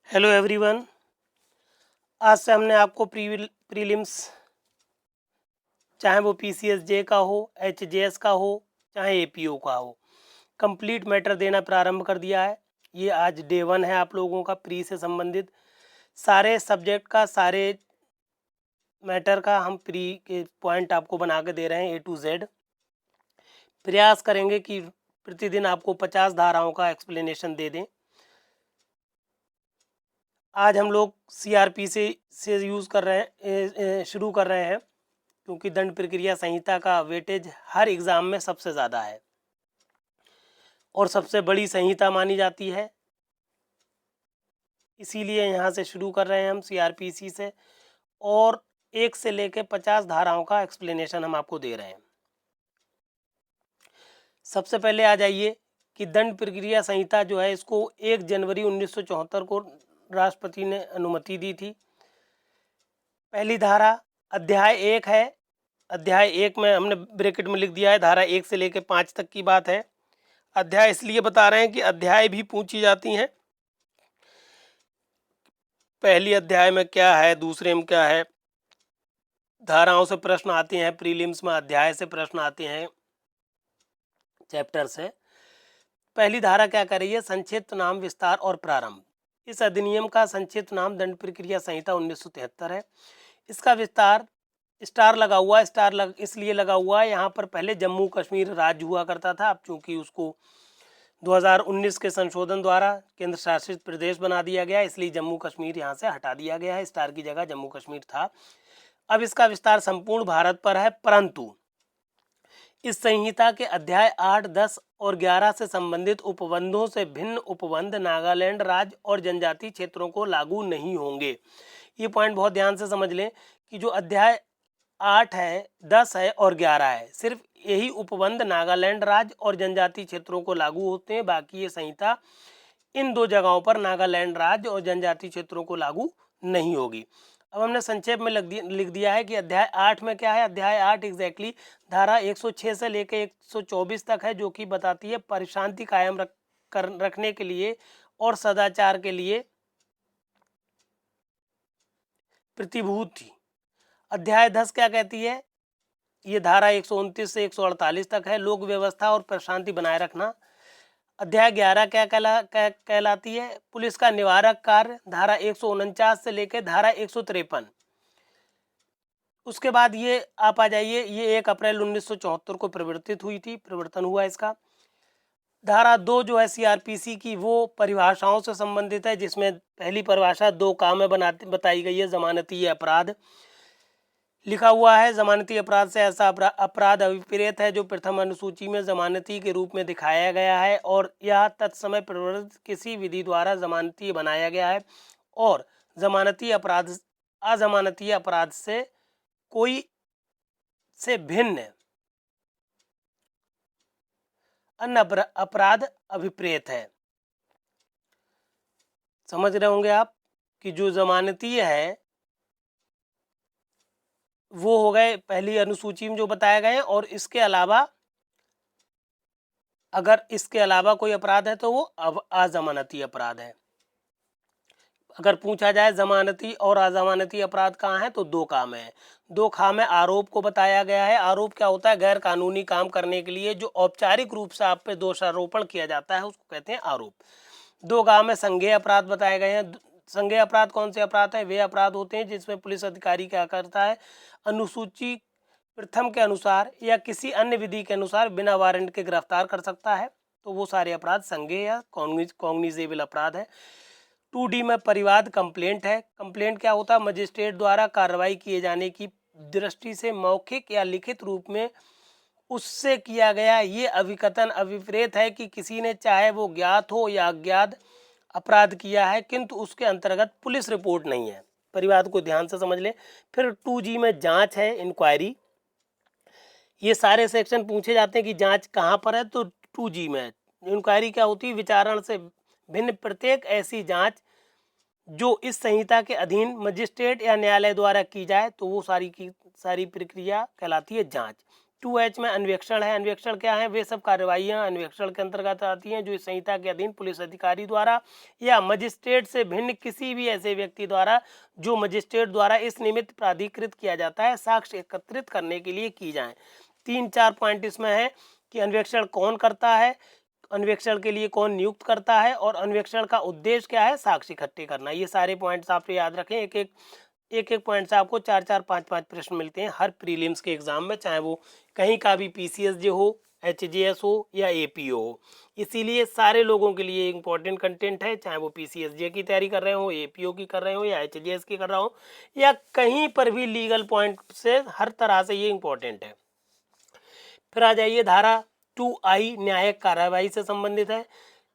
Hello everyone. आज से हमने आपको प्रीलिम्स, चाहे वो पीसीएसजे का हो, एचजेएस का हो, चाहे एपीओ का हो, कंप्लीट मैटर देना प्रारंभ कर दिया है। ये आज डे 1 है आप लोगों का प्री से संबंधित सारे सब्जेक्ट का, सारे मैटर का हम प्री के पॉइंट आपको बना के दे रहे हैं A to Z। प्रयास करेंगे कि प्रतिदिन आपको 50 धाराओं का एक्सप्लेनेशन दे दें। आज हम लोग सीआरपी से यूज़ कर रहे हैं, शुरू कर रहे हैं, क्योंकि दंड प्रक्रिया संहिता का वेटेज हर एग्ज़ाम में सबसे ज़्यादा है और सबसे बड़ी संहिता मानी जाती है। इसीलिए यहाँ से शुरू कर रहे हैं हम सीआरपीसी से, और 1 से लेकर 50 धाराओं का एक्सप्लेनेशन हम आपको दे रहे हैं। सबसे पहले आ जाइए कि दंड प्रक्रिया संहिता जो है, इसको 1 जनवरी 1974 को राष्ट्रपति ने अनुमति दी थी। पहली धारा अध्याय 1 है। अध्याय 1 में हमने ब्रैकेट में लिख दिया है, धारा 1 से लेकर 5 तक की बात है। अध्याय इसलिए बता रहे हैं कि अध्याय भी पूछी जाती हैं। पहली अध्याय में क्या है, दूसरे में क्या है, धाराओं से प्रश्न आते हैं प्रीलिम्स में, अध्याय से प्रश्न आते हैं, चैप्टर से। पहली धारा क्या कर रही है? संक्षिप्त नाम, विस्तार और प्रारंभ। इस अधिनियम का संक्षिप्त नाम दंड प्रक्रिया संहिता 1973 है। इसका विस्तार, स्टार लगा हुआ है, इसलिए लगा हुआ है, यहाँ पर पहले जम्मू कश्मीर राज्य हुआ करता था। अब चूंकि उसको 2019 के संशोधन द्वारा केंद्र शासित प्रदेश बना दिया गया, इसलिए जम्मू कश्मीर यहाँ से हटा दिया गया है। स्टार की जगह जम्मू कश्मीर था। अब इसका विस्तार संपूर्ण भारत पर है, परंतु इस संहिता के अध्याय 8, 10 और 11 से संबंधित उपबंधों से भिन्न उपबंध नागालैंड राज्य और जनजातीय क्षेत्रों को लागू नहीं होंगे। ये पॉइंट बहुत ध्यान से समझ लें कि जो अध्याय 8 है, 10 है और 11 है, सिर्फ यही उपबंध नागालैंड राज्य और जनजातीय क्षेत्रों को लागू होते हैं। बाकी ये संहिता इन 2 जगहों पर नागालैंड राज्य और जनजातीय क्षेत्रों को लागू नहीं होगी। अब हमने संक्षेप में लिख दिया है कि अध्याय 8 में क्या है। अध्याय 8 एग्जैक्टली धारा 106 से लेकर 124 तक है, जो कि बताती है परिशांति कायम रखने के लिए और सदाचार के लिए प्रतिभूति। अध्याय 10 क्या कहती है? ये धारा 129 से 148 तक है, लोक व्यवस्था और प्रशांति बनाए रखना। अध्याय 11 क्या कहलाती है? पुलिस का निवारक कार्य, धारा 149 से लेकर धारा 153। उसके बाद ये आप आ जाइए, ये 1 अप्रैल 1974 को परिवर्तन हुआ इसका। धारा 2 जो है सीआरपीसी की, वो परिभाषाओं से संबंधित है, जिसमें पहली परिभाषा 2 काम में बताई गई है। जमानती अपराध लिखा हुआ है। जमानती अपराध से ऐसा अपराध अभिप्रेत है जो प्रथम अनुसूची में जमानती के रूप में दिखाया गया है और यह तत्समय प्रवर्तित किसी विधि द्वारा जमानती बनाया गया है, और जमानती अपराध अजमानती अपराध से कोई से भिन्न अन्य अपराध अभिप्रेत है। समझ रहे होंगे आप कि जो जमानती है वो हो गए पहली अनुसूची में जो बताया गए, और इसके अलावा अगर इसके अलावा कोई अपराध है तो वो अजमानती अपराध है। अगर पूछा जाए जमानती और अजमानती अपराध कहाँ है, तो 2 काम है। 2 काम में आरोप को बताया गया है। आरोप क्या होता है? गैर कानूनी काम करने के लिए जो औपचारिक रूप से आप पे दोषारोपण किया जाता है, उसको कहते हैं आरोप। 2 काम में संज्ञेय अपराध बताए गए हैं। संज्ञेय अपराध कौन से अपराध हैं? वे अपराध होते हैं जिसमें पुलिस अधिकारी क्या करता है, अनुसूची प्रथम के अनुसार या किसी अन्य विधि के अनुसार बिना वारंट के गिरफ्तार कर सकता है। तो वो सारे अपराध संज्ञेय या कॉग्निजेबल अपराध है। 2D में परिवाद कंप्लेंट है। कंप्लेंट क्या होता है? मजिस्ट्रेट द्वारा कार्रवाई किए जाने की दृष्टि से मौखिक या लिखित रूप में उससे किया गया ये अभिकथन अभिप्रेत है कि किसी ने, चाहे वो ज्ञात हो या अज्ञात, अपराध किया है, किंतु उसके अंतर्गत पुलिस रिपोर्ट नहीं है। परिवाद को ध्यान से समझ लें। फिर 2G में जांच है, इंक्वायरी। ये सारे सेक्शन पूछे जाते हैं कि जांच कहाँ पर है, तो 2G में। इंक्वायरी क्या होती है? विचारण से भिन्न प्रत्येक ऐसी जांच जो इस संहिता के अधीन मजिस्ट्रेट या न्यायालय द्वारा की जाए, तो वो सारी की सारी प्रक्रिया कहलाती है जांच। 2H में अन्वेषण है। अन्वेषण क्या है? वे सब कार्रवाइयाँ अन्वेषण के अंतर्गत आती हैं जो इस संहिता के अधीन पुलिस अधिकारी द्वारा या मजिस्ट्रेट से भिन्न किसी भी ऐसे व्यक्ति द्वारा जो मजिस्ट्रेट द्वारा इस निमित्त प्राधिकृत किया जाता है साक्ष्य एकत्रित करने के लिए की जाए। 3-4 पॉइंट इसमें है कि अन्वेषण कौन करता है, अन्वेषण के लिए कौन नियुक्त करता है और अन्वेषण का उद्देश्य क्या है, साक्ष्य इकट्ठे करना। ये सारे पॉइंट्स आप याद रखें। एक एक पॉइंट से आपको 4-4 5-5 प्रश्न मिलते हैं हर प्रीलिम्स के एग्जाम में, चाहे वो कहीं का भी PCSJ हो, HJS हो या APO हो। इसीलिए सारे लोगों के लिए इम्पोर्टेंट कंटेंट है, चाहे वो PCSJ की तैयारी कर रहे हो, APO की कर रहे हो या HJS की कर रहा हो या कहीं पर भी लीगल पॉइंट से हर तरह से ये इम्पोर्टेंट है। फिर आ जाइए धारा 2I न्यायिक कार्रवाई से संबंधित है।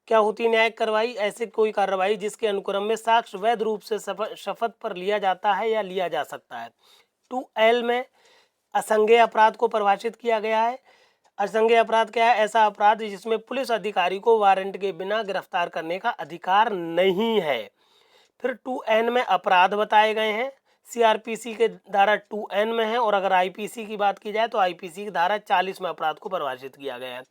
क्या होती है न्यायिक कार्रवाई? ऐसी कोई कार्रवाई जिसके अनुक्रम में साक्ष्य वैध रूप से शपथ पर लिया जाता है या लिया जा सकता है। 2L में असंज्ञेय अपराध को परिभाषित किया गया है। असंज्ञेय अपराध क्या है? ऐसा अपराध जिसमें पुलिस अधिकारी को वारंट के बिना गिरफ्तार करने का अधिकार नहीं है। फिर 2N में अपराध बताए गए हैं, CRPC के धारा 2N में है और अगर IPC की बात की जाए तो IPC की धारा 40 में अपराध को परिभाषित किया गया है।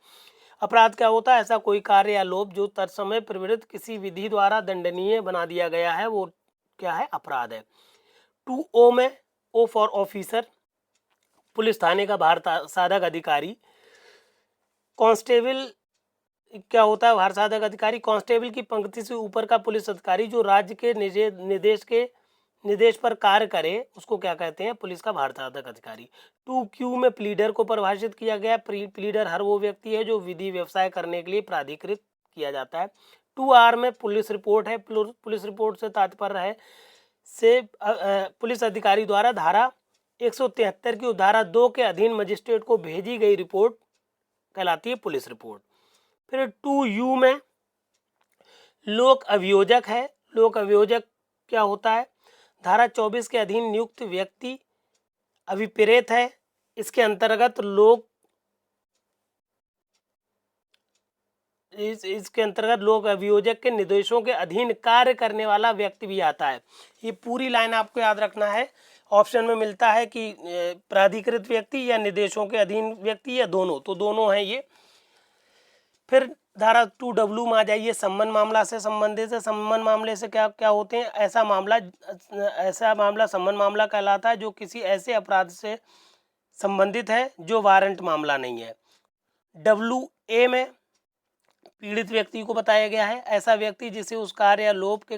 अपराध क्या होता है? ऐसा कोई कार्य या लोभ जो तत्समय प्रवृत्त किसी विधि द्वारा दंडनीय बना दिया गया है, वो क्या है? अपराध है। 2O में O फॉर ऑफिसर, पुलिस थाने का भार साधक अधिकारी। कांस्टेबल क्या होता है? भार साधक अधिकारी कांस्टेबल की पंक्ति से ऊपर का पुलिस अधिकारी जो राज्य के निर्देश पर कार्य करे उसको क्या कहते हैं? पुलिस का भार साधक अधिकारी। 2Q में प्लीडर को परिभाषित किया गया। प्लीडर हर वो व्यक्ति है जो विधि व्यवसाय करने के लिए प्राधिकृत किया जाता है। 2R में पुलिस रिपोर्ट है। पुलिस रिपोर्ट से तात्पर्य है पुलिस अधिकारी द्वारा धारा 173 की धारा 2 के अधीन मजिस्ट्रेट को भेजी गई रिपोर्ट कहलाती है पुलिस रिपोर्ट। फिर 2U में लोक अभियोजक है। लोक अभियोजक क्या होता है? धारा 24 के अधीन नियुक्त व्यक्ति अभिप्रेत है। इसके अंतर्गत लोक अभियोजक के निर्देशों के अधीन कार्य करने वाला व्यक्ति भी आता है। ये पूरी लाइन आपको याद रखना है। ऑप्शन में मिलता है कि प्राधिकृत व्यक्ति या निर्देशों के अधीन व्यक्ति या दोनों, तो दोनों हैं ये। फिर धारा 2W में आ जाइए, सम्मन मामला से संबंधित है। सम्मन मामले से क्या क्या होते हैं? ऐसा मामला सम्मन मामला कहलाता है जो किसी ऐसे अपराध से संबंधित है जो वारंट मामला नहीं है। WA में पीड़ित व्यक्ति को बताया गया है, ऐसा व्यक्ति जिसे उस कार्य या लोभ के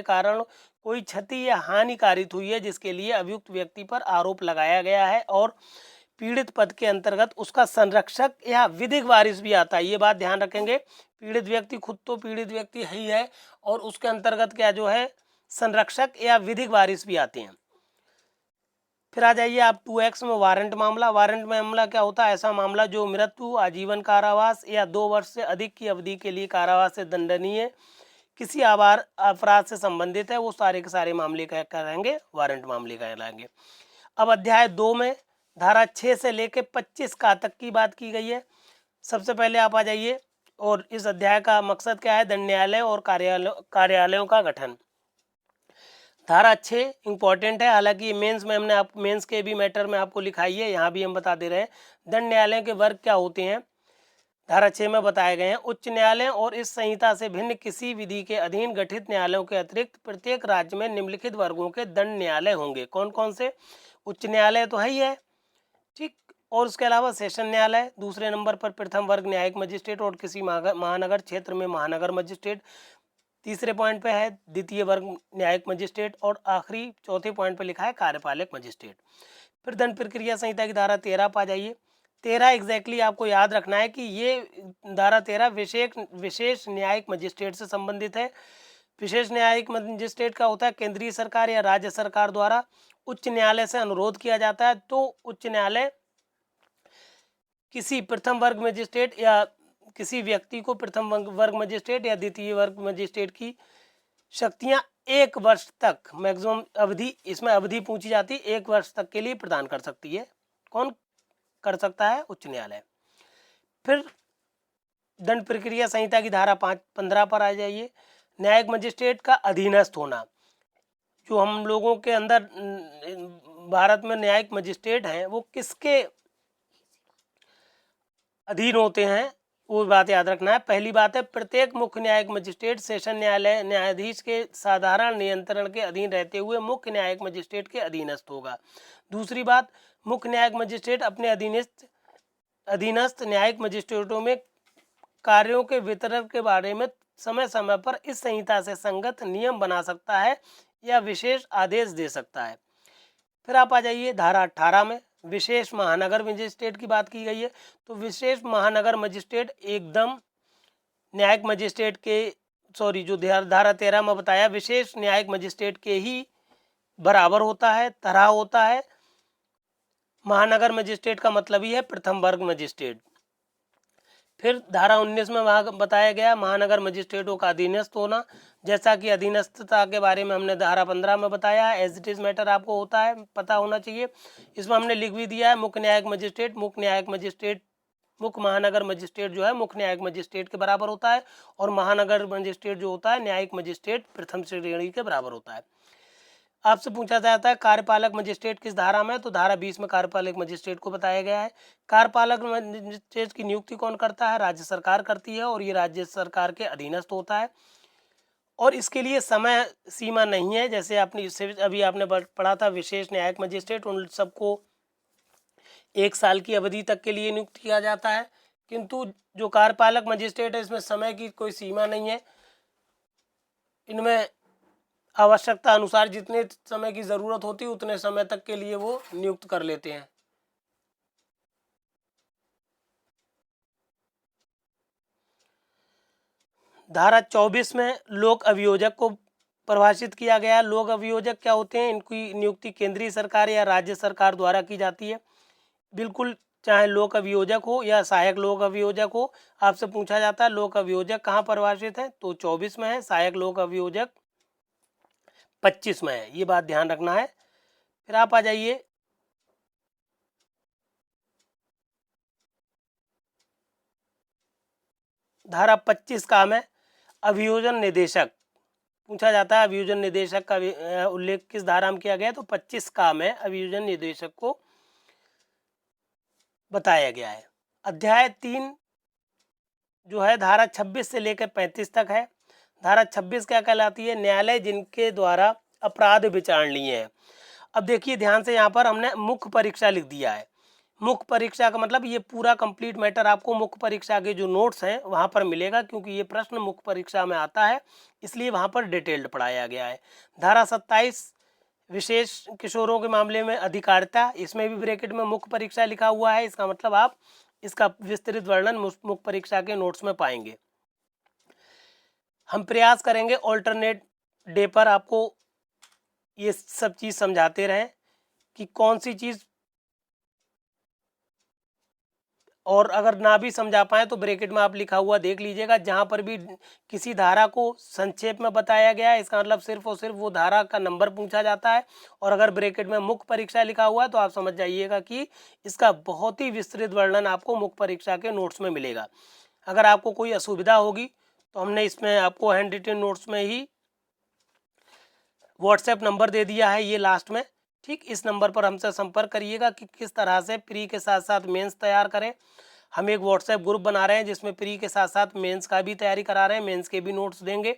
कारण कोई क्षति या हानि कारित हुई है जिसके लिए अभियुक्त व्यक्ति पर आरोप लगाया गया है और पीड़ित पद के अंतर्गत उसका संरक्षक या विधिक वारिस भी आता है। ये बात ध्यान रखेंगे, पीड़ित व्यक्ति खुद तो पीड़ित व्यक्ति ही है और उसके अंतर्गत क्या जो है संरक्षक या विधिक वारिस भी आते हैं। फिर आ जाइए आप 2X में वारंट मामला। वारंट मामला क्या होता है? ऐसा मामला जो मृत्यु, आजीवन कारावास या 2 वर्ष से अधिक की अवधि के लिए कारावास से दंडनीय किसी अपराध से संबंधित है, वो सारे के सारे मामले क्या करेंगे? वारंट मामले कहलाएंगे। अब अध्याय 2 में धारा 6 से लेकर 25 का तक की बात की गई है। सबसे पहले आप आ जाइए और इस अध्याय का मकसद क्या है? दंड न्यायालय और कार्यालयों का गठन। धारा 6 इंपॉर्टेंट है, हालांकि मेंस के भी मैटर में आपको लिखाई है, यहाँ भी हम बता दे रहे हैं। दंड न्यायालय के वर्ग क्या होते हैं? धारा 6 में बताए गए हैं। उच्च न्यायालय और इस संहिता से भिन्न किसी विधि के अधीन गठित न्यायालयों के अतिरिक्त प्रत्येक राज्य में निम्नलिखित वर्गों के दंड न्यायालय होंगे। कौन कौन से? उच्च न्यायालय तो है ही है, ठीक, और उसके अलावा सेशन न्यायालय। दूसरे नंबर पर प्रथम वर्ग न्यायिक मजिस्ट्रेट और किसी महानगर क्षेत्र में महानगर मजिस्ट्रेट। तीसरे पॉइंट पे है द्वितीय वर्ग न्यायिक मजिस्ट्रेट और आखिरी चौथे पॉइंट पे लिखा है कार्यपालक मजिस्ट्रेट। फिर दंड प्रक्रिया संहिता की धारा 13 पा जाइए। 13 एग्जैक्टली आपको याद रखना है कि ये धारा 13 विशेष न्यायिक मजिस्ट्रेट से संबंधित है। विशेष न्यायिक मजिस्ट्रेट का होता है केंद्रीय सरकार या राज्य सरकार द्वारा उच्च न्यायालय से अनुरोध किया जाता है तो उच्च न्यायालय किसी प्रथम वर्ग मजिस्ट्रेट या किसी व्यक्ति को प्रथम वर्ग मजिस्ट्रेट या द्वितीय वर्ग मजिस्ट्रेट की शक्तियां 1 वर्ष तक मैक्सिमम अवधि, इसमें अवधि पूछी जाती है, 1 वर्ष तक के लिए प्रदान कर सकती है। कौन कर सकता है? उच्च न्यायालय। फिर दंड प्रक्रिया संहिता की धारा 15 पर आ जाइए। न्यायिक मजिस्ट्रेट का अधीनस्थ होना। जो हम लोगों के अंदर भारत में न्यायिक मजिस्ट्रेट हैं वो किसके अधीन होते हैं, वो बात याद रखना है। पहली बात है, प्रत्येक मुख्य न्यायिक मजिस्ट्रेट सेशन न्यायालय न्यायाधीश के साधारण नियंत्रण के अधीन रहते हुए मुख्य न्यायिक मजिस्ट्रेट के अधीनस्थ होगा। दूसरी बात, मुख्य न्यायिक मजिस्ट्रेट अपने अधीनस्थ न्यायिक मजिस्ट्रेटों में कार्यों के वितरण के बारे में समय समय पर इस संहिता से संगत नियम बना सकता है या विशेष आदेश दे सकता है। फिर आप आ जाइए धारा 18 में विशेष महानगर मजिस्ट्रेट की बात की गई है। तो विशेष महानगर मजिस्ट्रेट एकदम न्यायिक मजिस्ट्रेट के जो धारा 13 में बताया, विशेष न्यायिक मजिस्ट्रेट के ही बराबर होता है, तरह होता है। महानगर मजिस्ट्रेट का मतलब ही है प्रथम वर्ग मजिस्ट्रेट। फिर धारा 19 में वहाँ बताया गया महानगर मजिस्ट्रेटों का अधीनस्थ होना, जैसा कि अधीनस्थता के बारे में हमने धारा 15 में बताया। एज इट इज मैटर आपको होता है, पता होना चाहिए। इसमें हमने लिख भी दिया है मुख्य न्यायिक मजिस्ट्रेट मुख्य महानगर मजिस्ट्रेट जो है मुख्य न्यायिक मजिस्ट्रेट के बराबर होता है, और महानगर मजिस्ट्रेट जो होता है न्यायिक मजिस्ट्रेट प्रथम श्रेणी के बराबर होता है। आपसे पूछा जाता है कार्यपालक मजिस्ट्रेट किस धारा में, तो धारा 20 में कार्यपालक मजिस्ट्रेट को बताया गया है। कार्यपालक मजिस्ट्रेट की नियुक्ति कौन करता है, राज्य सरकार करती है, और ये राज्य सरकार के अधीनस्थ होता है, और इसके लिए समय सीमा नहीं है। जैसे अभी आपने पढ़ा था विशेष न्यायिक मजिस्ट्रेट, उन सबको 1 साल की अवधि तक के लिए नियुक्त किया जाता है, किंतु जो कार्यपालक मजिस्ट्रेट है इसमें समय की कोई सीमा नहीं है। इनमें आवश्यकता अनुसार जितने समय की जरूरत होती है उतने समय तक के लिए वो नियुक्त कर लेते हैं। धारा 24 में लोक अभियोजक को परिभाषित किया गया। लोक अभियोजक क्या होते हैं, इनकी नियुक्ति केंद्रीय सरकार या राज्य सरकार द्वारा की जाती है। बिल्कुल, चाहे लोक अभियोजक हो या सहायक लोक अभियोजक हो, आपसे पूछा जाता है लोक अभियोजक कहाँ परिभाषित है, तो 24 में है। सहायक लोक अभियोजक 25 में है, ये बात ध्यान रखना है। फिर आप आ जाइए धारा 25 का में अभियोजन निदेशक पूछा जाता है। अभियोजन निदेशक का उल्लेख किस धारा में किया गया, तो 25 का में अभियोजन निदेशक को बताया गया है। अध्याय 3 जो है धारा 26 से लेकर 35 तक है। धारा 26 क्या कहलाती है, न्यायालय जिनके द्वारा अपराध विचारणीय है। अब देखिए ध्यान से, यहाँ पर हमने मुख्य परीक्षा लिख दिया है। मुख्य परीक्षा का मतलब ये पूरा कंप्लीट मैटर आपको मुख्य परीक्षा के जो नोट्स हैं वहाँ पर मिलेगा, क्योंकि ये प्रश्न मुख्य परीक्षा में आता है, इसलिए वहाँ पर डिटेल्ड पढ़ाया गया है। धारा 27 विशेष किशोरों के मामले में अधिकारिता, इसमें भी ब्रैकेट में मुख्य परीक्षा लिखा हुआ है। इसका मतलब आप इसका विस्तृत वर्णन मुख्य परीक्षा के नोट्स में पाएंगे। हम प्रयास करेंगे ऑल्टरनेट डे पर आपको ये सब चीज़ समझाते रहें कि कौन सी चीज़, और अगर ना भी समझा पाए तो ब्रैकेट में आप लिखा हुआ देख लीजिएगा। जहाँ पर भी किसी धारा को संक्षेप में बताया गया है, इसका मतलब सिर्फ और सिर्फ वो धारा का नंबर पूछा जाता है, और अगर ब्रैकेट में मुख्य परीक्षा लिखा हुआ है तो आप समझ जाइएगा कि इसका बहुत ही विस्तृत वर्णन आपको मुख्य परीक्षा के नोट्स में मिलेगा। अगर आपको कोई असुविधा होगी तो हमने इसमें आपको हैंड रिटन नोट्स में ही व्हाट्सएप नंबर दे दिया है, ये लास्ट में। ठीक, इस नंबर पर हमसे संपर्क करिएगा कि किस तरह से प्री के साथ साथ मेंस तैयार करें। हम एक व्हाट्सएप ग्रुप बना रहे हैं जिसमें प्री के साथ साथ मेंस का भी तैयारी करा रहे हैं, मेंस के भी नोट्स देंगे,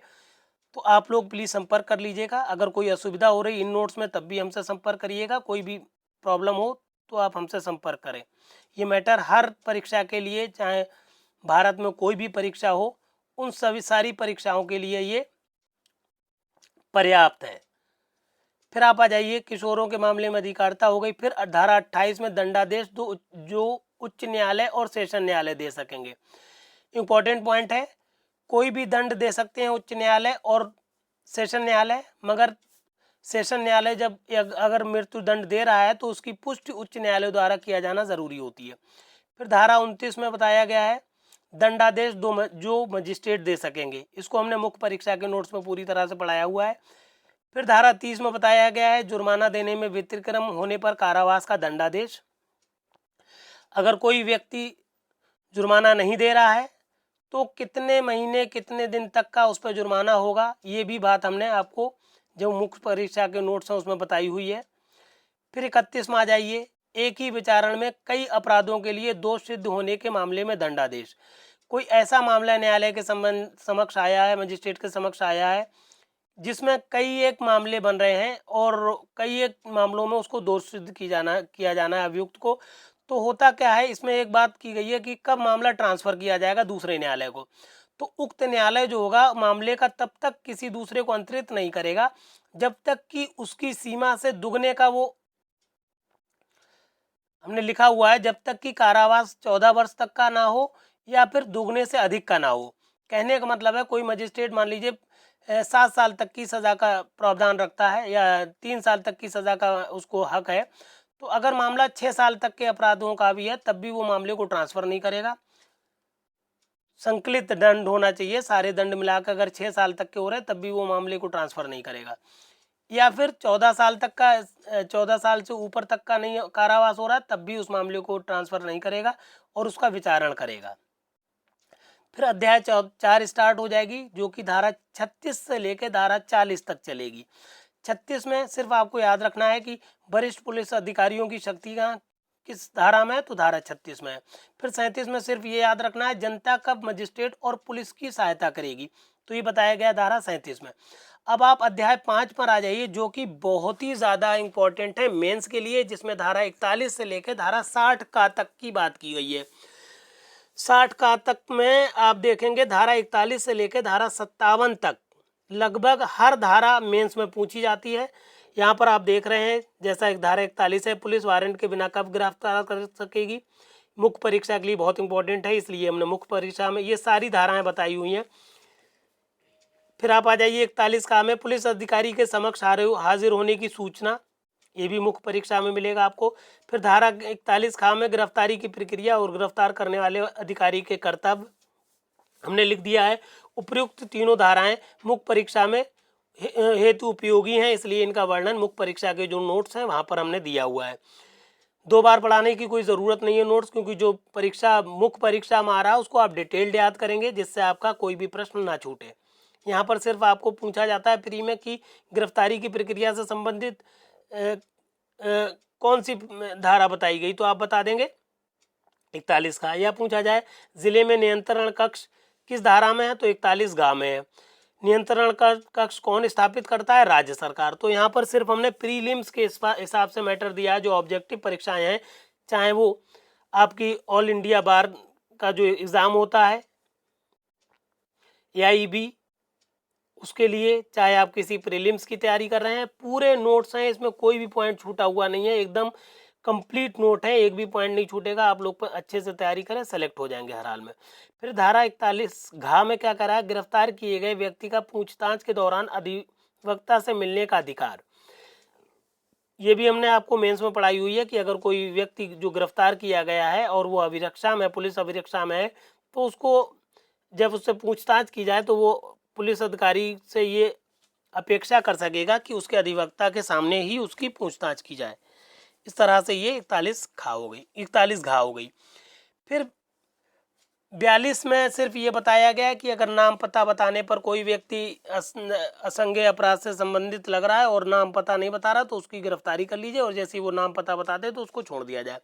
तो आप लोग प्लीज़ संपर्क कर लीजिएगा। अगर कोई असुविधा हो रही इन नोट्स में तब भी हमसे संपर्क करिएगा। कोई भी प्रॉब्लम हो तो आप हमसे संपर्क करें। ये मैटर हर परीक्षा के लिए, चाहे भारत में कोई भी परीक्षा हो, उन सभी सारी परीक्षाओं के लिए ये पर्याप्त है। फिर आप आ जाइए किशोरों के मामले में अधिकारिता हो गई। फिर धारा 28 में दंडादेश जो उच्च न्यायालय और सेशन न्यायालय दे सकेंगे। इम्पोर्टेंट पॉइंट है, कोई भी दंड दे सकते हैं उच्च न्यायालय और सेशन न्यायालय, मगर सेशन न्यायालय जब अगर मृत्यु दंड दे रहा है तो उसकी पुष्टि उच्च न्यायालय द्वारा किया जाना जरूरी होती है। फिर धारा 29 में बताया गया है दंडादेश जो मजिस्ट्रेट दे सकेंगे, इसको हमने मुख्य परीक्षा के नोट्स में पूरी तरह से पढ़ाया हुआ है। फिर धारा 30 में बताया गया है जुर्माना देने में व्यतिक्रम होने पर कारावास का दंडादेश। अगर कोई व्यक्ति जुर्माना नहीं दे रहा है तो कितने महीने कितने दिन तक का उस पर जुर्माना होगा, ये भी बात हमने आपको जो मुख्य परीक्षा के नोट्स हैं उसमें बताई हुई है। फिर 31 में आ जाइए, एक ही विचारण में कई अपराधों के लिए दोष सिद्ध होने के मामले में दंडादेश। कोई ऐसा मामला न्यायालय के समक्ष आया है, मजिस्ट्रेट के समक्ष आया है, जिसमें कई एक मामले बन रहे हैं और कई एक मामलों में उसको दोष सिद्ध किया जाना है अभियुक्त को। तो होता क्या है, इसमें एक बात की गई है कि कब मामला ट्रांसफ़र किया जाएगा दूसरे न्यायालय को। तो उक्त न्यायालय जो होगा मामले का तब तक किसी दूसरे को अंतरित नहीं करेगा जब तक कि उसकी सीमा से दुगने का, वो हमने लिखा हुआ है, जब तक कि कारावास 14 वर्ष तक का ना हो या फिर दुगने से अधिक का ना हो। कहने का मतलब है कोई मजिस्ट्रेट मान लीजिए 7 साल तक की सज़ा का प्रावधान रखता है या 3 साल तक की सज़ा का उसको हक है, तो अगर मामला 6 साल तक के अपराधों का भी है तब भी वो मामले को ट्रांसफ़र नहीं करेगा। संकलित दंड होना चाहिए, सारे दंड मिलाकर अगर 6 साल तक के हो रहे हैं तब भी वो मामले को ट्रांसफ़र नहीं करेगा। या फिर 14 साल तक का, 14 साल से ऊपर तक का नहीं कारावास हो रहा तब भी उस मामले को ट्रांसफ़र नहीं करेगा और उसका विचारण करेगा। फिर अध्याय 4 स्टार्ट हो जाएगी, जो कि धारा 36 से लेकर धारा 40 तक चलेगी। 36 में सिर्फ आपको याद रखना है कि वरिष्ठ पुलिस अधिकारियों की शक्तियाँ किस धारा में है, तो धारा 36 में है। फिर 37 में सिर्फ ये याद रखना है जनता कब मजिस्ट्रेट और पुलिस की सहायता करेगी, तो ये बताया गया धारा 37 में। अब आप अध्याय 5 पर आ जाइए, जो कि बहुत ही ज़्यादा इम्पोर्टेंट है मेंस के लिए, जिसमें धारा 41 से लेकर धारा 60 का तक की बात की गई है। 60 का तक में आप देखेंगे धारा 41 से लेकर धारा 57 तक लगभग हर धारा मेंस में पूछी जाती है। यहाँ पर आप देख रहे हैं, जैसा एक धारा 41 है, पुलिस वारंट के बिना कब गिरफ्तार कर सकेगी, मुख्य परीक्षा के लिए बहुत इंपॉर्टेंट है, इसलिए हमने मुख्य परीक्षा में ये सारी धाराएं बताई हुई हैं। फिर आप आ जाइए 41 का में पुलिस अधिकारी के समक्ष हाजिर होने की सूचना, ये भी मुख्य परीक्षा में मिलेगा आपको। फिर धारा 41 खा में गिरफ्तारी की प्रक्रिया और गिरफ्तार करने वाले अधिकारी के कर्तव्य हमने लिख दिया है। उपयुक्त तीनों धाराएं मुख्य परीक्षा में हेतु उपयोगी हैं, इसलिए इनका वर्णन मुख्य परीक्षा के जो नोट्स हैं वहाँ पर हमने दिया हुआ है। 2 बार पढ़ाने की कोई ज़रूरत नहीं है नोट्स, क्योंकि जो परीक्षा मुख्य परीक्षा में आ रहा है उसको आप डिटेल्ड याद करेंगे, जिससे आपका कोई भी प्रश्न ना छूटे। यहाँ पर सिर्फ आपको पूछा जाता है प्री में कि गिरफ्तारी की प्रक्रिया से संबंधित कौन सी धारा बताई गई, तो आप बता देंगे 41 का। या पूछा जाए जिले में नियंत्रण कक्ष किस धारा में है, तो 41 गा में है। नियंत्रण कक्ष कौन स्थापित करता है, राज्य सरकार। तो यहाँ पर सिर्फ हमने प्रीलिम्स के हिसाब से मैटर दिया है। जो ऑब्जेक्टिव परीक्षाएं हैं, चाहे वो आपकी ऑल इंडिया बार का जो एग्ज़ाम होता है AIB, उसके लिए, चाहे आप किसी प्रीलिम्स की तैयारी कर रहे हैं, पूरे नोट्स हैं, इसमें कोई भी पॉइंट छूटा हुआ नहीं है, एकदम कंप्लीट नोट है, एक भी पॉइंट नहीं छूटेगा। आप लोग पर अच्छे से तैयारी करें, सेलेक्ट हो जाएंगे हर हाल में। फिर धारा 41 घा में क्या करा है, गिरफ्तार किए गए व्यक्ति का पूछताछ के दौरान अधिवक्ता से मिलने का अधिकार। ये भी हमने आपको मेंस में पढ़ाई हुई है कि अगर कोई व्यक्ति जो गिरफ्तार किया गया है और वो अभिरक्षा में, पुलिस अभिरक्षा में है, तो उसको जब उससे पूछताछ की जाए तो वो पुलिस अधिकारी से ये अपेक्षा कर सकेगा कि उसके अधिवक्ता के सामने ही उसकी पूछताछ की जाए। इस तरह से ये 41 घा हो गई। फिर 42 में सिर्फ ये बताया गया है कि अगर नाम पता बताने पर कोई व्यक्ति असंज्ञेय अपराध से संबंधित लग रहा है और नाम पता नहीं बता रहा, तो उसकी गिरफ्तारी कर लीजिए, और जैसे ही वो नाम पता बता दे तो उसको छोड़ दिया जाए।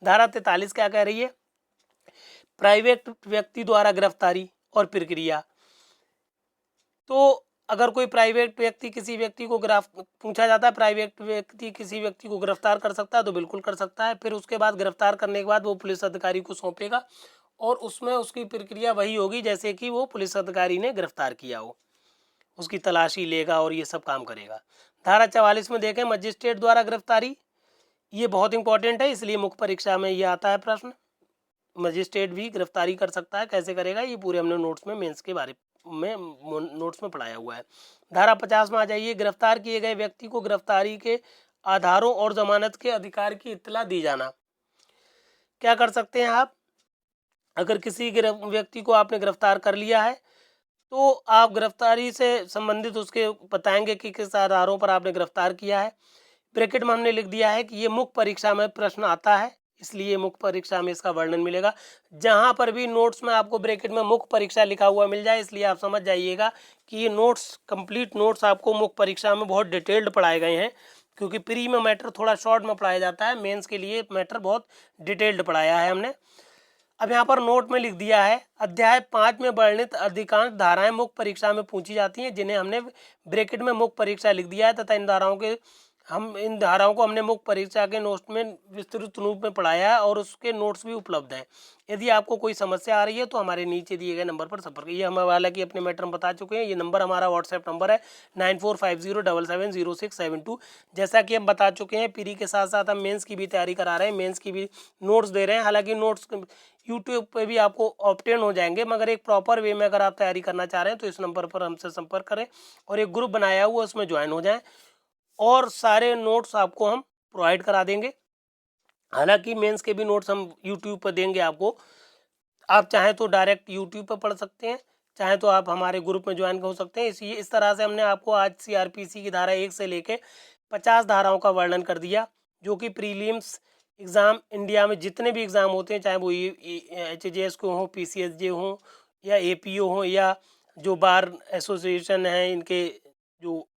धारा 43 क्या कह रही है, प्राइवेट व्यक्ति द्वारा गिरफ्तारी और प्रक्रिया। तो अगर कोई प्राइवेट व्यक्ति किसी व्यक्ति को पूछा जाता है, प्राइवेट व्यक्ति किसी व्यक्ति को गिरफ्तार कर सकता है, तो बिल्कुल कर सकता है। फिर उसके बाद गिरफ्तार करने के बाद वो पुलिस अधिकारी को सौंपेगा और उसमें उसकी प्रक्रिया वही होगी जैसे कि वो पुलिस अधिकारी ने गिरफ्तार किया हो, उसकी तलाशी लेगा और ये सब काम करेगा। धारा 44 में देखें, मजिस्ट्रेट द्वारा गिरफ्तारी, ये बहुत इंपॉर्टेंट है, इसलिए मुख्य परीक्षा में ये आता है प्रश्न। मजिस्ट्रेट भी गिरफ्तारी कर सकता है, कैसे करेगा, ये पूरे हमने नोट्स में मेंस के बारे में नोट्स में पढ़ाया हुआ है। धारा 50 में आ जाइए, गिरफ्तार किए गए व्यक्ति को गिरफ्तारी के आधारों और जमानत के अधिकार की इत्तला दी जाना। क्या कर सकते हैं आप, अगर किसी व्यक्ति को आपने गिरफ्तार कर लिया है तो आप गिरफ्तारी से संबंधित उसके बताएंगे कि किस आधारों पर आपने गिरफ्तार किया है। ब्रैकेट में हमने लिख दिया है कि ये मुख्य परीक्षा में प्रश्न आता है, इसलिए मुख्य परीक्षा में इसका वर्णन मिलेगा। जहां पर भी नोट्स में आपको ब्रैकेट में मुख्य परीक्षा लिखा हुआ मिल जाए, इसलिए आप समझ जाइएगा कि ये नोट्स, कंप्लीट नोट्स आपको मुख्य परीक्षा में बहुत डिटेल्ड पढ़ाए गए हैं। क्योंकि प्री में मैटर थोड़ा शॉर्ट में पढ़ाया जाता है, मेंस के लिए मैटर बहुत डिटेल्ड पढ़ाया है हमने। अब यहाँ पर नोट में लिख दिया है, अध्याय 5 में वर्णित अधिकांश धाराएं मुख्य परीक्षा में पूछी जाती हैं, जिन्हें हमने ब्रैकेट में मुख्य परीक्षा लिख दिया है, तथा इन धाराओं को हमने मुख्य परीक्षा के नोट्स में विस्तृत रूप में पढ़ाया है और उसके नोट्स भी उपलब्ध हैं। यदि आपको कोई समस्या आ रही है तो हमारे नीचे दिए गए नंबर पर संपर्क। ये हम हालांकि अपने मैटर में बता चुके हैं। ये नंबर हमारा व्हाट्सएप नंबर है 9450770672। जैसा कि हम बता चुके हैं, प्री के साथ साथ हम मेंस की भी तैयारी करा रहे हैं, मेंस की भी नोट्स दे रहे हैं। हालांकि नोट्स यूट्यूब पे भी आपको ऑब्टेन हो जाएंगे, मगर एक प्रॉपर वे में अगर आप तैयारी करना चाह रहे हैं तो इस नंबर पर हमसे संपर्क करें और एक ग्रुप बनाया हुआ उसमें ज्वाइन हो जाएं और सारे नोट्स आपको हम प्रोवाइड करा देंगे। हालांकि मेंस के भी नोट्स हम यूट्यूब पर देंगे आपको। आप चाहें तो डायरेक्ट यूट्यूब पर पढ़ सकते हैं, चाहे तो आप हमारे ग्रुप में ज्वाइन हो सकते हैं। इस तरह से हमने आपको आज सीआरपीसी की धारा 1 से लेके 50 धाराओं का वर्णन कर दिया, जो कि प्रीलिम्स एग्ज़ाम इंडिया में जितने भी एग्ज़ाम होते हैं, चाहे वो HJS को हो, PCSJ हो या APO हो या जो बार एसोसिएशन है, इनके जो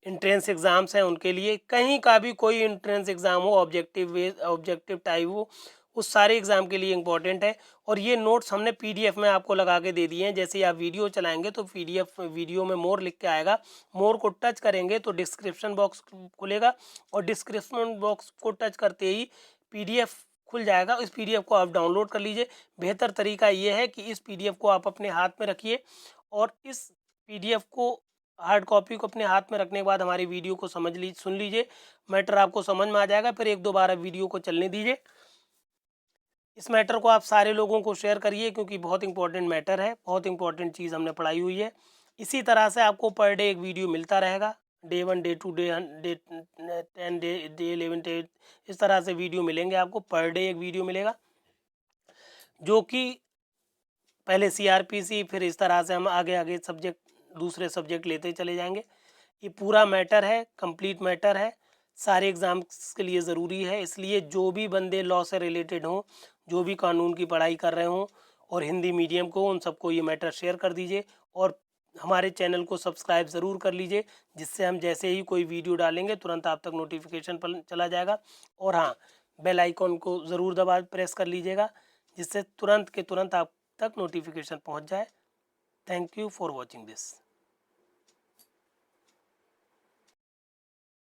इंट्रेंस एग्ज़ाम्स हैं उनके लिए, कहीं का भी कोई इंट्रेंस एग्ज़ाम हो, ऑब्जेक्टिव टाइप हो, उस सारे एग्ज़ाम के लिए इम्पोर्टेंट है। और ये नोट्स हमने PDF में आपको लगा के दे दिए हैं। जैसे आप वीडियो चलाएंगे तो PDF वीडियो में मोर लिख के आएगा, मोर को टच करेंगे तो डिस्क्रिप्शन बॉक्स खुलेगा और डिस्क्रिप्शन बॉक्स को टच करते ही PDF खुल जाएगा। इस PDF को आप डाउनलोड कर लीजिए। बेहतर तरीका ये है कि इस PDF को आप अपने हाथ में रखिए और इस PDF को, हार्ड कॉपी को अपने हाथ में रखने के बाद हमारी वीडियो को सुन लीजिए। मैटर आपको समझ में आ जाएगा। फिर 1-2 बार वीडियो को चलने दीजिए। इस मैटर को आप सारे लोगों को शेयर करिए, क्योंकि बहुत इंपॉर्टेंट मैटर है, बहुत इंपॉर्टेंट चीज़ हमने पढ़ाई हुई है। इसी तरह से आपको पर डे एक वीडियो मिलता रहेगा, day 1, day 2, day 10, day 11, day, इस तरह से वीडियो मिलेंगे आपको। पर डे एक वीडियो मिलेगा, जो कि पहले CRPC, फिर इस तरह से हम आगे आगे दूसरे सब्जेक्ट लेते चले जाएंगे। ये पूरा मैटर है, कंप्लीट मैटर है, सारे एग्ज़ाम्स के लिए ज़रूरी है। इसलिए जो भी बंदे लॉ से रिलेटेड हों, जो भी कानून की पढ़ाई कर रहे हों और हिंदी मीडियम को, उन सबको ये मैटर शेयर कर दीजिए और हमारे चैनल को सब्सक्राइब ज़रूर कर लीजिए, जिससे हम जैसे ही कोई वीडियो डालेंगे तुरंत आप तक नोटिफिकेशन पर चला जाएगा। और हाँ, बेल आइकॉन को ज़रूर प्रेस कर लीजिएगा, जिससे तुरंत के तुरंत आप तक नोटिफिकेशन पहुंच जाए। Thank you for watching this.